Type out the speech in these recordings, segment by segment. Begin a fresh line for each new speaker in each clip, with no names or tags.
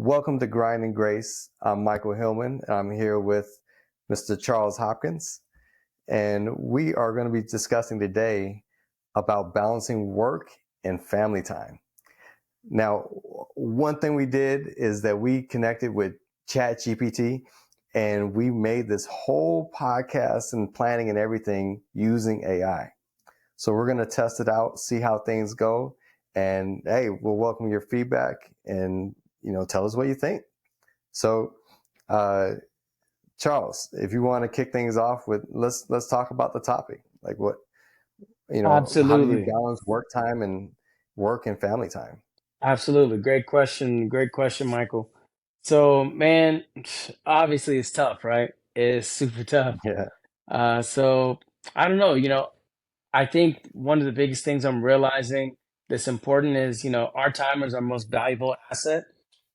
welcome to Grind and Grace. I'm Michael Hillman, and I'm here with Mr. Charles Hopkins, and we are going to be discussing today about balancing work and family time. Now, one thing we did is that we connected with ChatGPT, and we made this whole podcast and planning and everything using AI. So we're going to test it out, see how things go, and hey, we'll welcome your feedback and tell us what you think. So, uh, Charles, if you want to kick things off with, let's talk about the topic. Like how do you
Absolutely.
balance work and family time?
Absolutely. Great question. Great question, Michael. So, man, obviously it's tough, right? It's super tough.
Yeah,
So I don't know, I think one of the biggest things I'm realizing that's important is, our time is our most valuable asset.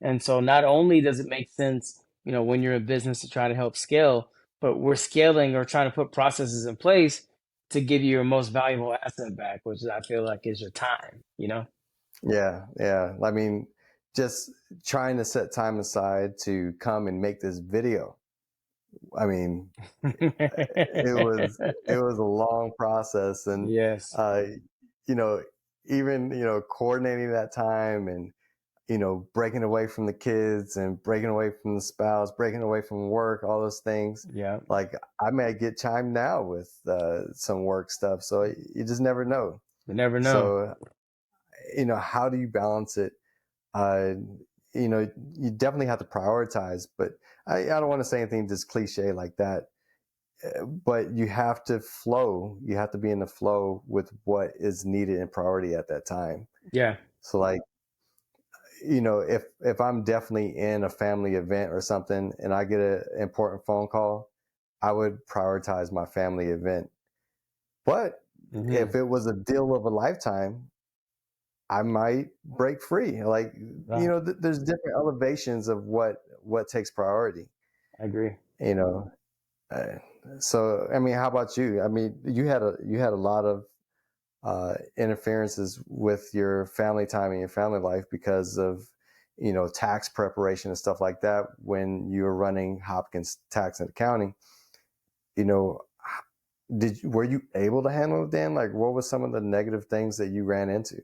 And so not only does it make sense, when you're in business to try to help scale, but we're scaling or trying to put processes in place to give you your most valuable asset back, which I feel like is your time.
yeah. I mean, just trying to set time aside to come and make this video. I mean, it was it was a long process, and
Yes.
uh, you know, even coordinating that time and breaking away from the kids and breaking away from the spouse, breaking away from work, all those things.
Yeah.
Like I may get chimed now with some work stuff, so you just never know.
You never know.
So how do you balance it? Uh, you definitely have to prioritize, but I don't want to say anything just cliche like that. But you have to flow. You have to be in the flow with what is needed and priority at that time.
Yeah.
So like if I'm definitely in a family event or something and I get an important phone call, I would prioritize my family event. But
Hmm.
if it was a deal of a lifetime, I might break free. Like
Right.
there's different elevations of what takes priority.
I agree.
You know, uh, so I mean, how about you? I mean, you had a lot of interferences with your family time and your family life because of tax preparation and stuff like that when you were running Hopkins Tax and Accounting. you know were you able to handle it then? Like, what was some of the negative things that you ran into?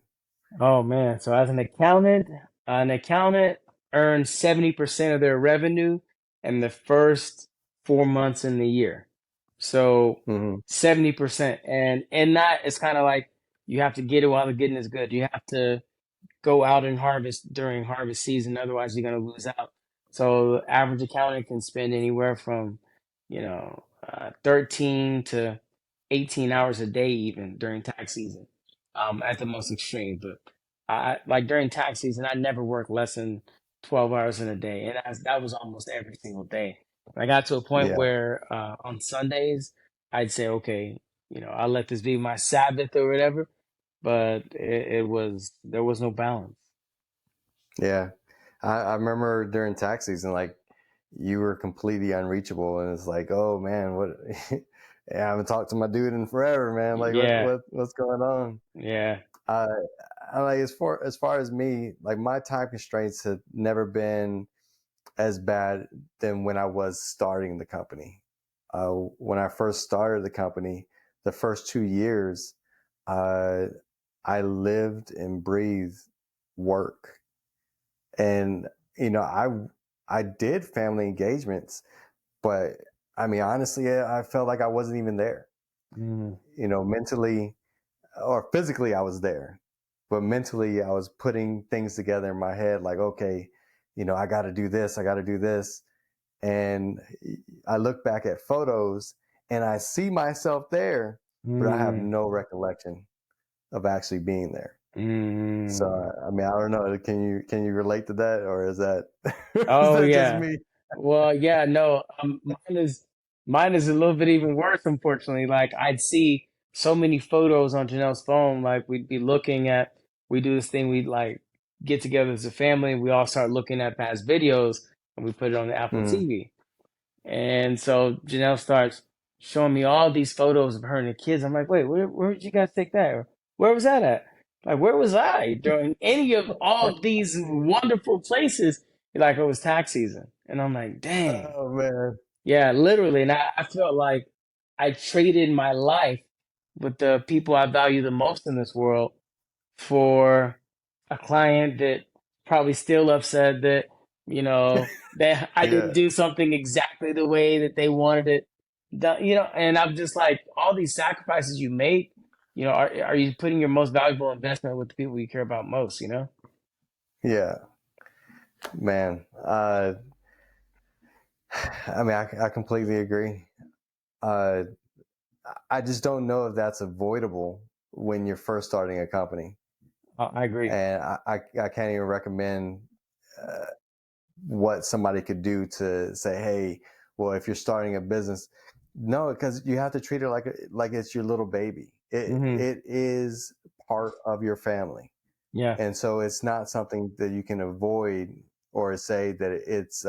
Oh man. So as an accountant earns 70% of their revenue in the first 4 months in the year. So
Hmm.
70%. And in that it's kind of like you have to get it while the getting is good. You have to go out and harvest during harvest season. Otherwise, you're going to lose out. So, the average accountant can spend anywhere from, 13 to 18 hours a day, even during tax season, at the most extreme. But I like during tax season, I never worked less than 12 hours in a day, and that was almost every single day. I got to a point
Yeah,
where on Sundays, I'd say, okay, I'll let this be my Sabbath or whatever, but there was no balance.
yeah. I remember during tax season, like you were completely unreachable, and it's like, oh man, what? I haven't talked to my dude in forever, man. Like,
Yeah,
what's going on?
yeah.
Uh, I like as far as me, like my time constraints have never been as bad than when I was starting the company. When I first started the company, the first 2 years, uh, I lived and breathed work, and I did family engagements, but I mean honestly, I felt like I wasn't even there.
Mm,
Mentally or physically, I was there, but mentally, I was putting things together in my head, like, okay, I got to do this, I got to do this, and I look back at photos and I see myself there, but I have
mm,
no recollection of actually being there. So,
mm.
I mean, I don't know. Can you relate to that, or is that is
Oh
that just
yeah.
me?
Well, yeah, no. Mine is a little bit even worse, unfortunately. Like I'd see so many photos on Janelle's phone. Like we'd be looking at. We do this thing. We'd like get together as a family. We all start looking at past videos, and we put it on the Apple
Mm,
TV. And so Janelle starts showing me all these photos of her and the kids. I'm like, wait, where did you guys take that? Or where was that at? Like, where was I during any of all these wonderful places? like it was tax season. And I'm like, dang.
Oh man.
Yeah, literally. And I felt like I traded my life with the people I value the most in this world for a client that probably still upset that, that I didn't
Yeah.
do something exactly the way that they wanted it done, and I'm just like, all these sacrifices you make, are you putting your most valuable investment with the people you care about most?
Yeah. Man. I mean, I completely agree. Uh, I just don't know if that's avoidable when you're first starting a company.
I agree.
And I can't even recommend uh, what somebody could do to say, hey, well, if you're starting a business, no, because you have to treat it like it's your little baby.
Hmm.
It is part of your family,
Yeah.
and so it's not something that you can avoid or say that it's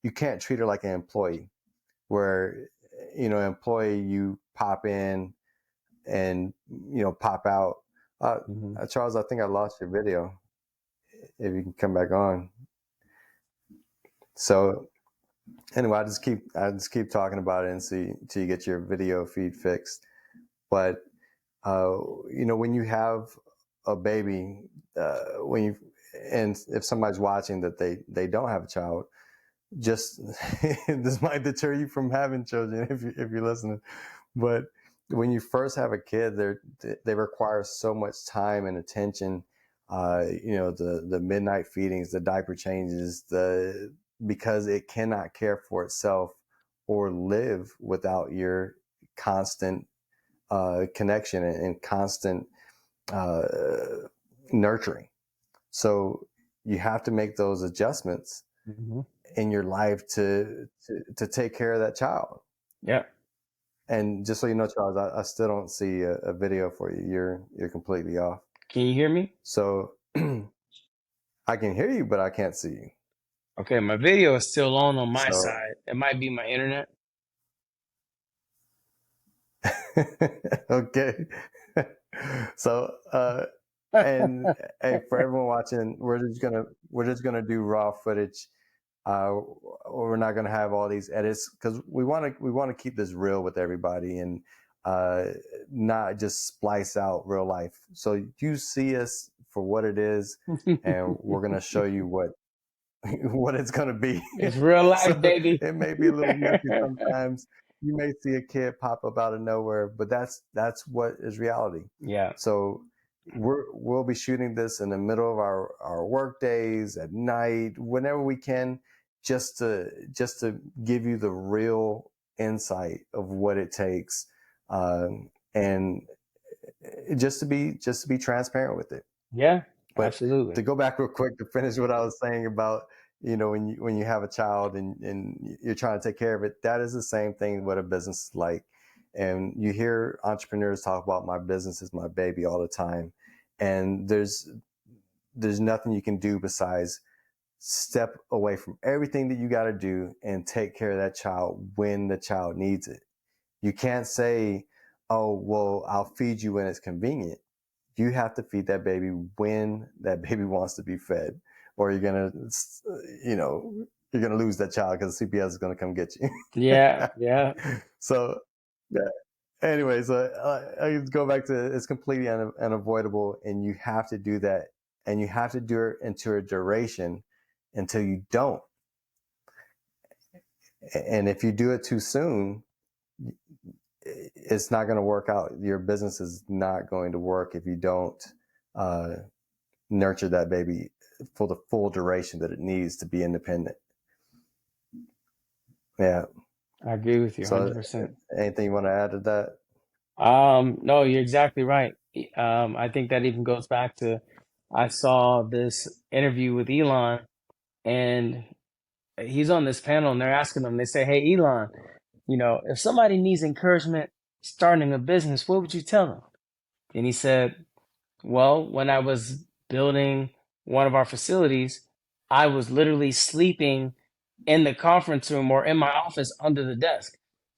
you can't treat her like an employee. Where employee you pop in and pop out. Uh,
Hmm.
Charles, I think I lost your video. If you can come back on. So anyway, I just keep talking about it and see until you get your video feed fixed. But uh, when you have a baby, when you and if somebody's watching that they don't have a child, just this might deter you from having children if you're listening. But when you first have a kid, they require so much time and attention. The midnight feedings, the diaper changes, the because it cannot care for itself or live without your constant connection and constant uh, nurturing. So you have to make those adjustments
Hmm.
in your life to take care of that child.
Yeah.
And just so you know, Charles, I still don't see a video for you. You're completely off.
Can you hear me?
So I can hear you, but I can't see you.
Okay, my video is still on my
So
side. It might be my internet.
okay. So and hey, for everyone watching, we're just gonna do raw footage. We're not gonna have all these edits because we want to keep this real with everybody and uh, not just splice out real life. So you see us for what it is, and we're gonna show you what what it's going to be.
It's real life,
So
baby.
it may be a little messy sometimes. You may see a kid pop up out of nowhere, but that's what is reality.
Yeah.
So we'll be shooting this in the middle of our work days at night, whenever we can, just to give you the real insight of what it takes, and just to be transparent with it.
Yeah,
But to
absolutely.
go back real quick to finish what I was saying about when you have a child and you're trying to take care of it, that is the same thing what a business is like. And you hear entrepreneurs talk about my business is my baby all the time, and there's nothing you can do besides step away from everything that you got to do and take care of that child when the child needs it. You can't say, oh well, I'll feed you when it's convenient. You have to feed that baby when that baby wants to be fed, or you know, you're gonna lose that child because CPS is gonna come get you.
Yeah, yeah,
So, yeah. Anyway, so I go back to it's completely unavoidable, and you have to do that, and you have to do it into a duration until you don't. And if you do it too soon, it's not going to work out. Your business is not going to work if you don't uh, nurture that baby for the full duration that it needs to be independent. Yeah.
I agree with you
So
100%.
anything you want to add to that?
No, you're exactly right. I think that even goes back to I saw this interview with Elon, and he's on this panel, and they're asking him, they say, "Hey, Elon, if somebody needs encouragement starting a business, what would you tell them?" And he said, "Well, when I was building one of our facilities, I was literally sleeping in the conference room or in my office under the desk.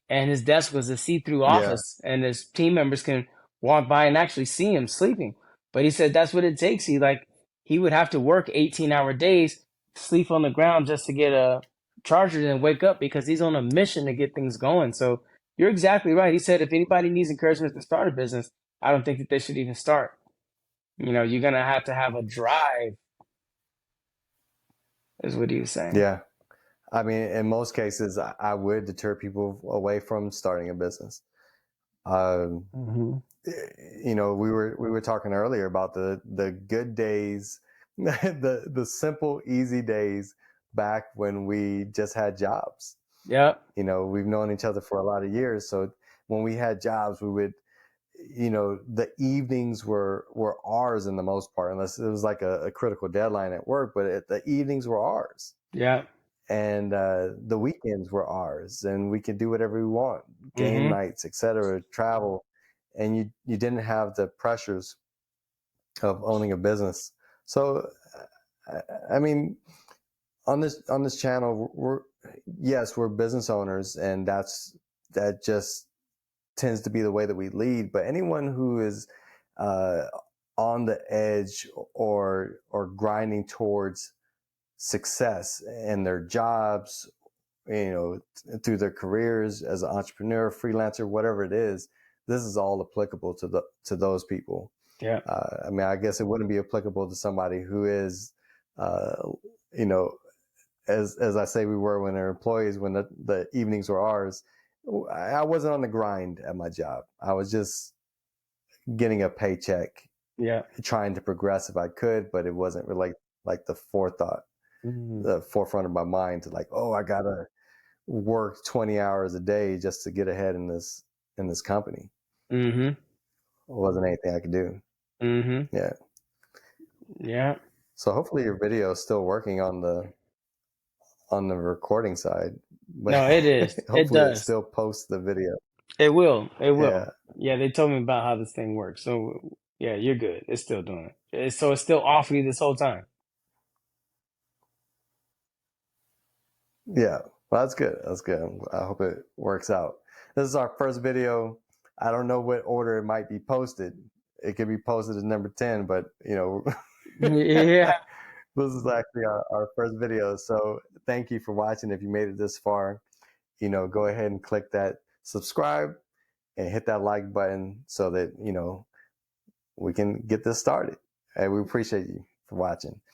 And his desk was a see-through
Yeah.
office, and his team members can walk by and actually see him sleeping. But he said that's what it takes. He would have to work 18-hour days sleep on the ground just to get a charger and wake up because he's on a mission to get things going. So you're exactly right. He said if anybody needs encouragement to start a business, I don't think that they should even start. You're gonna have to have a drive, is what he was saying.
Yeah. I mean, in most cases, I would deter people away from starting a business. Um,
Hmm.
we were talking earlier about the good days, the simple, easy days back when we just had jobs.
Yep.
We've known each other for a lot of years, so when we had jobs, we would, the evenings were ours in the most part, unless it was like a critical deadline at work. But the evenings were ours,
Yep.
and the weekends were ours, and we could do whatever we want, game
Hmm.
nights, etc., travel, and you didn't have the pressures of owning a business. So, I mean, on this channel, we're business owners, and that just tends to be the way that we lead. But anyone who is uh, on the edge or grinding towards success in their jobs, through their careers as an entrepreneur, freelancer, whatever it is, this is all applicable to those people.
Yep.
I mean, I guess it wouldn't be applicable to somebody who is, uh, you know, as I say, we were when they're employees, when the evenings were ours. I wasn't on the grind at my job. I was just getting a paycheck,
Yep.
trying to progress if I could, but it wasn't really like the forethought,
Hmm.
the forefront of my mind to like, oh, I gotta work 20 hours a day just to get ahead in this company.
Hmm.
It wasn't anything I could do.
Hmm.
Yeah.
Yeah.
So hopefully your video is still working on the recording side, but
No, it is. It
hopefully it
does.
still posts the video.
It will. It will.
Yeah.
Yeah, they told me about how this thing works. So yeah, you're good. It's still doing it. So it's still off you this whole time.
Yeah. Well, that's good. That's good. I hope it works out. This is our first video. I don't know what order it might be posted. It could be posted as number 10, but
Yeah.
this is actually our first video. So thank you for watching. If you made it this far, go ahead and click that subscribe and hit that like button so that, we can get this started. And we appreciate you for watching.